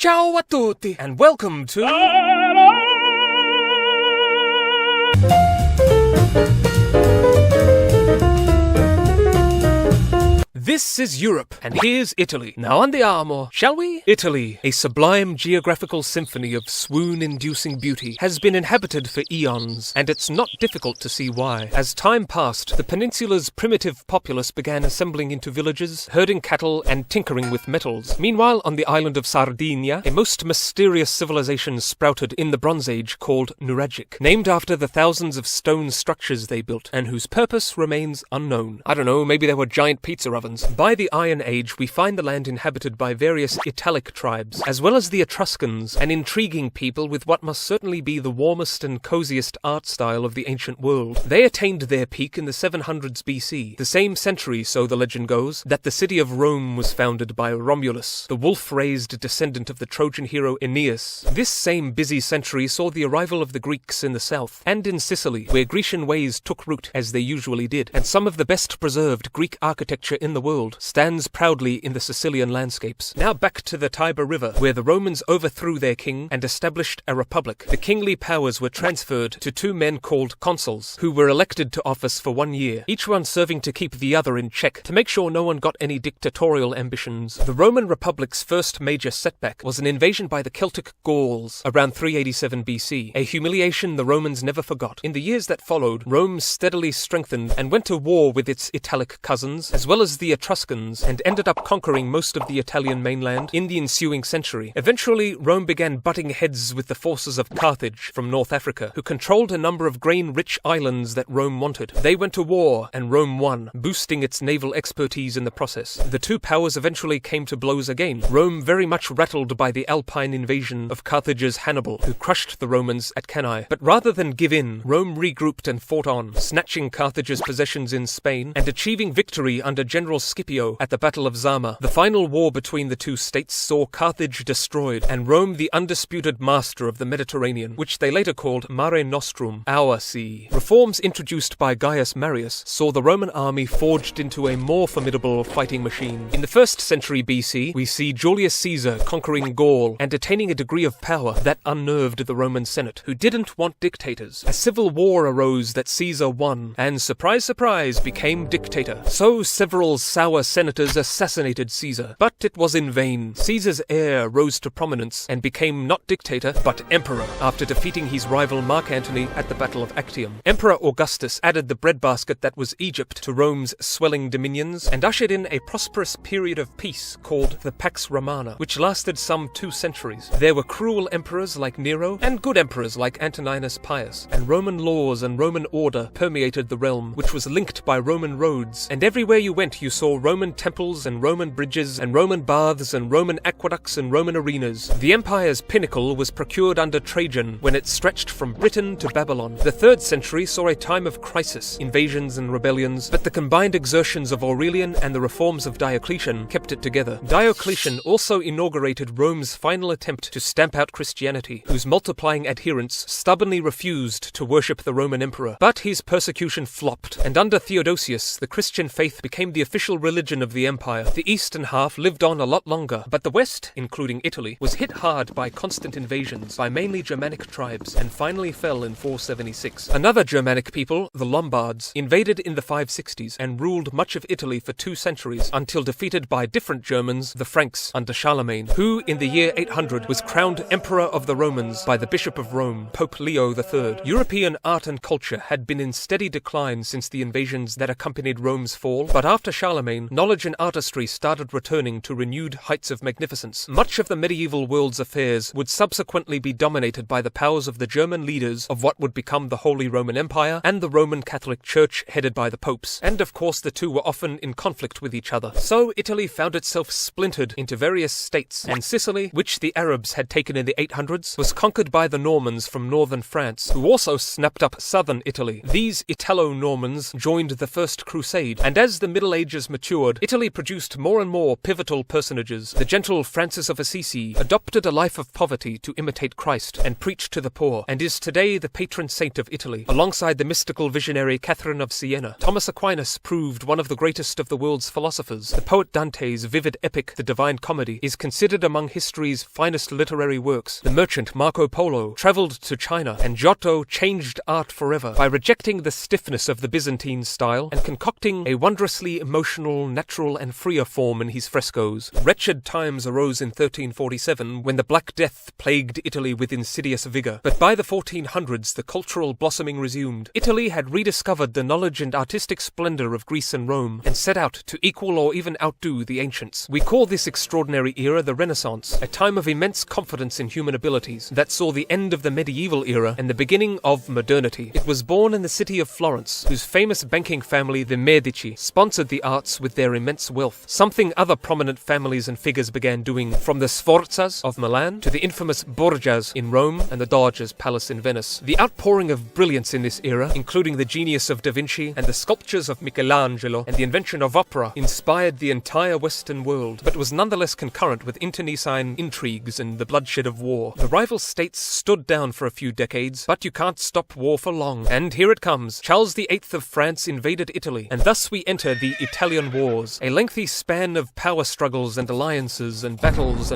Ciao a tutti, and welcome to... This is Europe, and here's Italy. Now andiamo, shall we? Italy, a sublime geographical symphony of swoon-inducing beauty, has been inhabited for eons, and it's not difficult to see why. As time passed, the peninsula's primitive populace began assembling into villages, herding cattle, and tinkering with metals. Meanwhile, on the island of Sardinia, a most mysterious civilization sprouted in the Bronze Age called Nuragic, named after the thousands of stone structures they built, and whose purpose remains unknown. I don't know, maybe they were giant pizza ovens. By the Iron Age, we find the land inhabited by various Italic tribes, as well as the Etruscans, an intriguing people with what must certainly be the warmest and coziest art style of the ancient world. They attained their peak in the 700s BC, the same century, so the legend goes, that the city of Rome was founded by Romulus, the wolf-raised descendant of the Trojan hero Aeneas. This same busy century saw the arrival of the Greeks in the south, and in Sicily, where Grecian ways took root, as they usually did, and some of the best preserved Greek architecture in the world stands proudly in the Sicilian landscapes. Now back to the Tiber River, where the Romans overthrew their king and established a republic. The kingly powers were transferred to two men called consuls, who were elected to office for 1 year, each one serving to keep the other in check, to make sure no one got any dictatorial ambitions. The Roman Republic's first major setback was an invasion by the Celtic Gauls around 387 BC, a humiliation the Romans never forgot. In the years that followed, Rome steadily strengthened and went to war with its Italic cousins, as well as the Etruscans, and ended up conquering most of the Italian mainland in the ensuing century. Eventually, Rome began butting heads with the forces of Carthage from North Africa, who controlled a number of grain-rich islands that Rome wanted. They went to war, and Rome won, boosting its naval expertise in the process. The two powers eventually came to blows again, Rome very much rattled by the Alpine invasion of Carthage's Hannibal, who crushed the Romans at Cannae. But rather than give in, Rome regrouped and fought on, snatching Carthage's possessions in Spain, and achieving victory under General Scipio at the Battle of Zama. The final war between the two states saw Carthage destroyed, and Rome the undisputed master of the Mediterranean, which they later called Mare Nostrum, our sea. Reforms introduced by Gaius Marius saw the Roman army forged into a more formidable fighting machine. In the 1st century BC, we see Julius Caesar conquering Gaul and attaining a degree of power that unnerved the Roman Senate, who didn't want dictators. A civil war arose that Caesar won, and surprise, surprise, became dictator. So several sour senators assassinated Caesar, but it was in vain. Caesar's heir rose to prominence and became not dictator, but emperor, after defeating his rival Mark Antony at the Battle of Actium. Emperor Augustus added the breadbasket that was Egypt to Rome's swelling dominions, and ushered in a prosperous period of peace called the Pax Romana, which lasted some 2 centuries. There were cruel emperors like Nero, and good emperors like Antoninus Pius, and Roman laws and Roman order permeated the realm, which was linked by Roman roads, and everywhere you went you saw Roman temples and Roman bridges and Roman baths and Roman aqueducts and Roman arenas. The empire's pinnacle was procured under Trajan when it stretched from Britain to Babylon. The 3rd century saw a time of crisis, invasions and rebellions, but the combined exertions of Aurelian and the reforms of Diocletian kept it together. Diocletian also inaugurated Rome's final attempt to stamp out Christianity, whose multiplying adherents stubbornly refused to worship the Roman emperor. But his persecution flopped, and under Theodosius, the Christian faith became the official religion of the empire. The eastern half lived on a lot longer, but the west, including Italy, was hit hard by constant invasions by mainly Germanic tribes, and finally fell in 476. Another Germanic people, the Lombards, invaded in the 560s and ruled much of Italy for 2 centuries, until defeated by different Germans, the Franks, under Charlemagne, who in the year 800 was crowned Emperor of the Romans by the Bishop of Rome, Pope Leo III. European art and culture had been in steady decline since the invasions that accompanied Rome's fall, but after Charlemagne, knowledge and artistry started returning to renewed heights of magnificence. Much of the medieval world's affairs would subsequently be dominated by the powers of the German leaders of what would become the Holy Roman Empire and the Roman Catholic Church headed by the popes, and of course the two were often in conflict with each other. So Italy found itself splintered into various states, and Sicily, which the Arabs had taken in the 800s, was conquered by the Normans from northern France, who also snapped up southern Italy. These Italo-Normans joined the First Crusade, and as the Middle Ages matured, matured, Italy produced more and more pivotal personages. The gentle Francis of Assisi adopted a life of poverty to imitate Christ and preach to the poor, and is today the patron saint of Italy. Alongside the mystical visionary Catherine of Siena, Thomas Aquinas proved one of the greatest of the world's philosophers. The poet Dante's vivid epic, The Divine Comedy, is considered among history's finest literary works. The merchant Marco Polo travelled to China, and Giotto changed art forever by rejecting the stiffness of the Byzantine style and concocting a wondrously emotional, natural and freer form in his frescoes. Wretched times arose in 1347 when the Black Death plagued Italy with insidious vigour, but by the 1400s the cultural blossoming resumed. Italy had rediscovered the knowledge and artistic splendour of Greece and Rome, and set out to equal or even outdo the ancients. We call this extraordinary era the Renaissance, a time of immense confidence in human abilities that saw the end of the medieval era and the beginning of modernity. It was born in the city of Florence, whose famous banking family, the Medici, sponsored the arts with their immense wealth, something other prominent families and figures began doing, from the Sforzas of Milan to the infamous Borgias in Rome and the Doge's Palace in Venice. The outpouring of brilliance in this era, including the genius of Da Vinci and the sculptures of Michelangelo and the invention of opera, inspired the entire Western world, but was nonetheless concurrent with internecine intrigues and the bloodshed of war. The rival states stood down for a few decades, but you can't stop war for long. And here it comes. Charles VIII of France invaded Italy, and thus we enter the Italian Wars, a lengthy span of power struggles and alliances and battles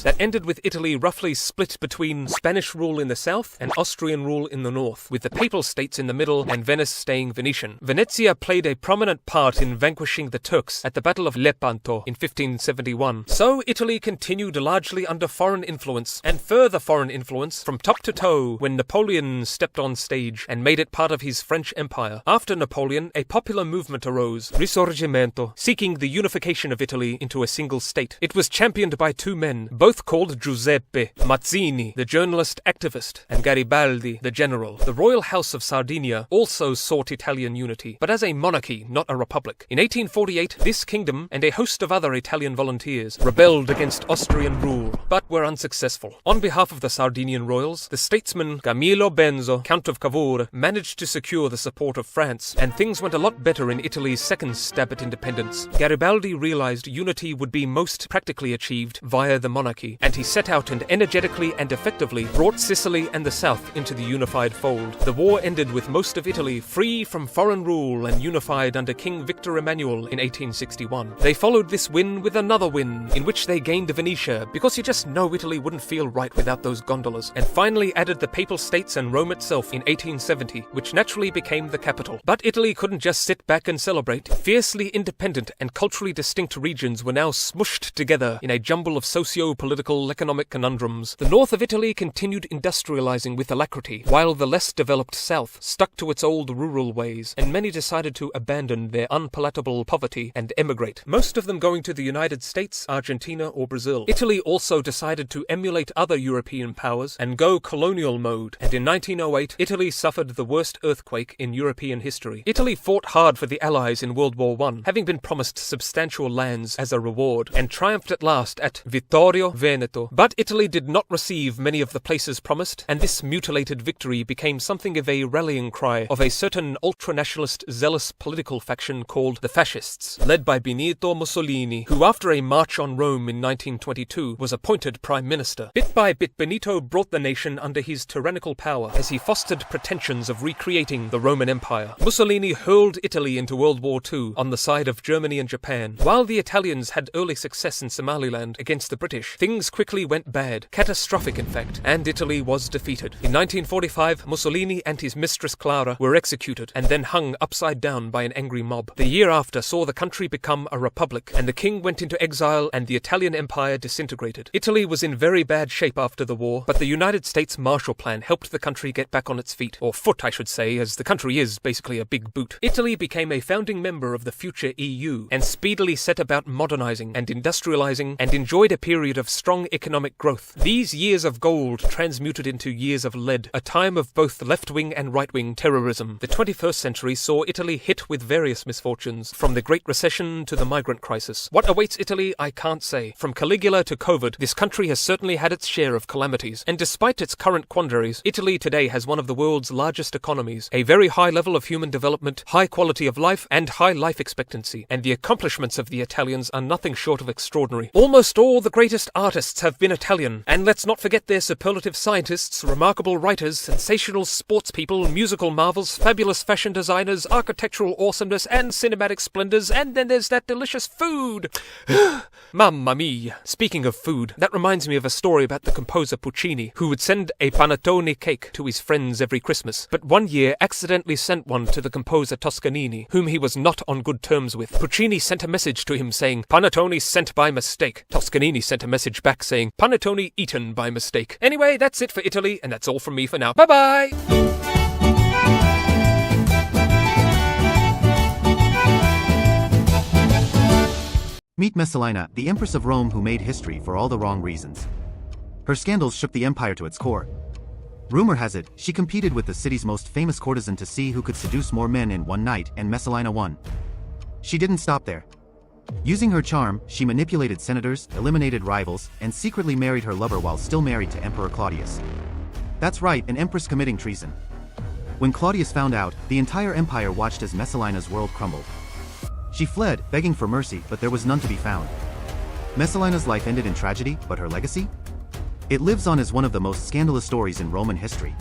that ended with Italy roughly split between Spanish rule in the south and Austrian rule in the north, with the Papal States in the middle and Venice staying Venetian. Venezia played a prominent part in vanquishing the Turks at the Battle of Lepanto in 1571. So Italy continued largely under foreign influence, and further foreign influence from top to toe when Napoleon stepped on stage and made it part of his French Empire. After Napoleon, a popular movement arose, Risorgimento, seeking the unification of Italy into a single state. It was championed by two men, both called Giuseppe: Mazzini, the journalist activist, and Garibaldi, the general. The royal house of Sardinia also sought Italian unity, but as a monarchy, not a republic. In 1848, this kingdom and a host of other Italian volunteers rebelled against Austrian rule, but were unsuccessful. On behalf of the Sardinian royals, the statesman Camillo Benso, Count of Cavour, managed to secure the support of France, and things went a lot better in Italy's second stab at independence. Garibaldi realized unity would be most practically achieved via the monarchy, and he set out and energetically and effectively brought Sicily and the south into the unified fold. The war ended with most of Italy free from foreign rule and unified under King Victor Emmanuel in 1861. They followed this win with another win, in which they gained Venetia, because you just know Italy wouldn't feel right without those gondolas, and finally added the Papal States and Rome itself in 1870, which naturally became the capital. But Italy couldn't just sit back and celebrate. Fiercely independent and culturally distinct regions were now smushed together in a jumble of socio-political, economic conundrums. The north of Italy continued industrializing with alacrity, while the less developed south stuck to its old rural ways, and many decided to abandon their unpalatable poverty and emigrate, most of them going to the United States, Argentina or Brazil. Italy also decided to emulate other European powers and go colonial mode, and in 1908 Italy suffered the worst earthquake in European history. Italy fought hard for the Allies in World War I, having been promised substantial lands as a reward, and triumphed at last at Vittorio Veneto. But Italy did not receive many of the places promised, and this mutilated victory became something of a rallying cry of a certain ultra-nationalist, zealous political faction called the Fascists, led by Benito Mussolini, who after a march on Rome in 1922 was appointed Prime Minister. Bit by bit, Benito brought the nation under his tyrannical power as he fostered pretensions of recreating the Roman Empire. Mussolini hurled Italy into World War II on the side of Germany and Japan. While the Italians had early success in Somaliland against the British, things quickly went bad, catastrophic in fact, and Italy was defeated. In 1945, Mussolini and his mistress Clara were executed and then hung upside down by an angry mob. The year after saw the country become a republic, and the king went into exile and the Italian Empire disintegrated. Italy was in very bad shape after the war, but the United States Marshall Plan helped the country get back on its feet, or foot I should say, as the country is basically a big boot. Italy became a founding member of the future EU, and speedily set about modernizing and industrializing, and enjoyed a period of strong economic growth. These years of gold transmuted into years of lead, a time of both left-wing and right-wing terrorism. The 21st century saw Italy hit with various misfortunes, from the Great Recession to the migrant crisis. What awaits Italy, I can't say. From Caligula to COVID, this country has certainly had its share of calamities, and despite its current quandaries, Italy today has one of the world's largest economies, a very high level of human development, high quality of life, and high life expectancy. expectancy, and the accomplishments of the Italians are nothing short of extraordinary. Almost all the greatest artists have been Italian, and let's not forget their superlative scientists, remarkable writers, sensational sports people, musical marvels, fabulous fashion designers, architectural awesomeness, and cinematic splendors, and then there's that delicious food. Mamma mia. Speaking of food, that reminds me of a story about the composer Puccini, who would send a panettone cake to his friends every Christmas, but one year accidentally sent one to the composer Toscanini, whom he was not on good terms with. Puccini sent a message to him saying, "Panettone sent by mistake." Toscanini sent a message back saying, "Panettone eaten by mistake." Anyway, that's it for Italy, and that's all from me for now. Bye-bye! Meet Messalina, the Empress of Rome who made history for all the wrong reasons. Her scandals shook the empire to its core. Rumor has it, she competed with the city's most famous courtesan to see who could seduce more men in one night, and Messalina won. She didn't stop there. Using her charm, she manipulated senators, eliminated rivals, and secretly married her lover while still married to Emperor Claudius. That's right, an empress committing treason. When Claudius found out, the entire empire watched as Messalina's world crumbled. She fled, begging for mercy, but there was none to be found. Messalina's life ended in tragedy, but her legacy? It lives on as one of the most scandalous stories in Roman history.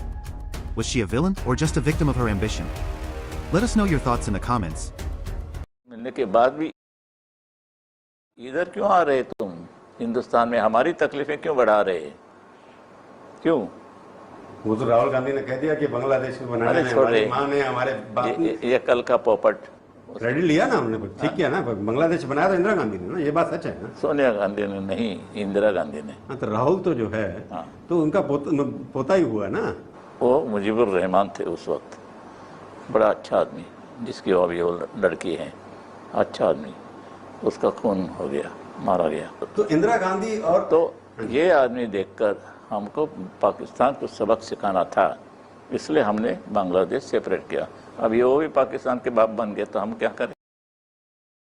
Was she a villain, or just a victim of her ambition? Let us know your thoughts in the comments. मिलने के बाद भी इधर क्यों आ रहे तुम? हिंदुस्तान में हमारी तकलीफें क्यों बढ़ा रहे? क्यों? वो तो राहुल गांधी ने कह दिया कि बांग्लादेश को बनाने में हमारी मां ने हमारे बाप ने ये कल का पोपट क्रेडिट लिया ना हमने, ठीक किया ना, बांग्लादेश बनाया तो इंदिरा गांधी ने ना, ये बात सच है ना? सोनिया गांधी ने नहीं, इंदिरा गांधी ने। हाँ, तो राहुल तो जो है तो उनका पोता ही हुआ ना। वो मुजीबुर रहमान थे उस वक्त, बड़ा अच्छा आदमी, जिसकी अभी वो लड़की है, अच्छा आदमी, उसका खून हो गया, मारा गया। तो इंदिरा गांधी और तो ये आदमी देखकर हमको पाकिस्तान को सबक सिखाना था, इसलिए हमने बांग्लादेश सेपरेट किया। अभी वो भी पाकिस्तान के बाप बन गए तो हम क्या करें?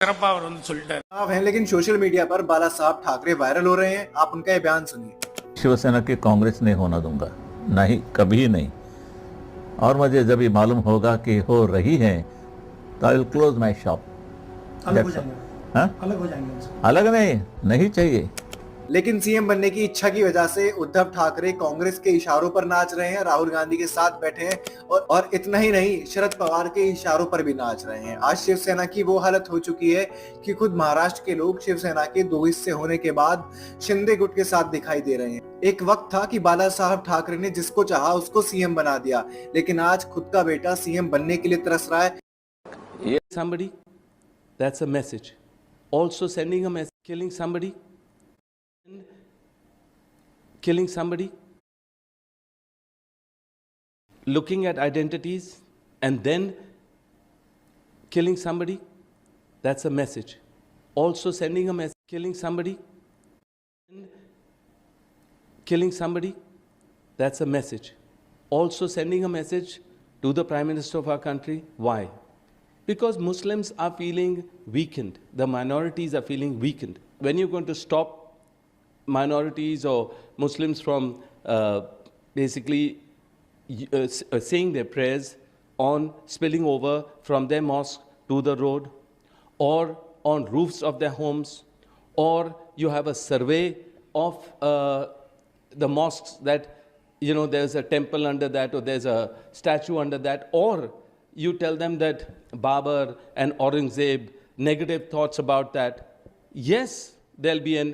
आप हैं, लेकिन सोशल मीडिया पर बाला साहब ठाकरे वायरल हो रहे हैं। आप उनका ये बयान सुनिए। शिवसेना की कांग्रेस नहीं होना दूंगा, नहीं, कभी नहीं। और मुझे जब ये मालूम होगा कि हो रही है तो I will close my shop. अलग हो जाएंगे, अलग हो जाएंगे, अलग नहीं चाहिए। लेकिन सीएम बनने की इच्छा की वजह से उद्धव ठाकरे कांग्रेस के इशारों पर नाच रहे हैं, राहुल गांधी के साथ बैठे हैं और इतना ही नहीं, शरद पवार के इशारों पर भी नाच रहे हैं। आज शिवसेना की वो हालत हो चुकी है कि खुद महाराष्ट्र के लोग शिवसेना के दो हिस्से होने के बाद शिंदे गुट के साथ दिखाई दे रहे हैं। एक वक्त था कि बाला साहब ठाकरे ने जिसको चाहा उसको सीएम बना दिया, लेकिन आज खुद का बेटा सीएम बनने के लिए तरस रहा है। Somebody, that's a message. Also sending a message, killing somebody, looking at identities and then killing somebody, that's a message. Also sending a message, killing somebody, that's a message. Also sending a message to the Prime Minister of our country. Why? Because Muslims are feeling weakened. The minorities are feeling weakened. When you're going to stop minorities or Muslims from basically saying their prayers on spilling over from their mosque to the road or on roofs of their homes, or you have a survey of the mosques that, you know, there's a temple under that or there's a statue under that, or you tell them that Babar and Aurangzeb, negative thoughts about that. Yes, there'll be a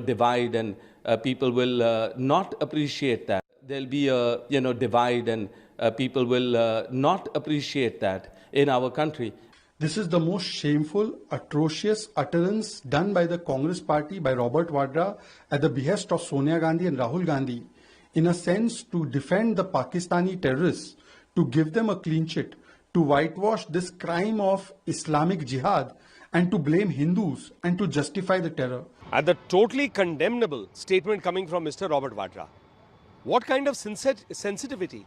divide, and people will not appreciate that. There'll be a divide, and people will not appreciate that in our country. This is the most shameful, atrocious utterance done by the Congress party, by Robert Vadra, at the behest of Sonia Gandhi and Rahul Gandhi, in a sense to defend the Pakistani terrorists, to give them a clean sheet, to whitewash this crime of Islamic jihad, and to blame Hindus and to justify the terror. And the totally condemnable statement coming from Mr. Robert Vadra. What kind of sensitivity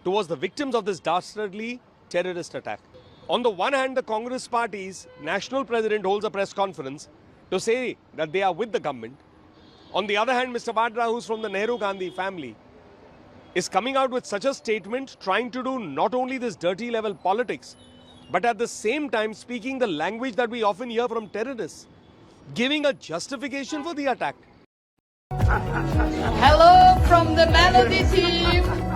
towards the victims of this dastardly terrorist attack? On the one hand, the Congress party's national president holds a press conference to say that they are with the government. On the other hand, Mr. Vadra, who's from the Nehru Gandhi family, is coming out with such a statement, trying to do not only this dirty level politics, but at the same time speaking the language that we often hear from terrorists, giving a justification for the attack. Hello from the Melody team.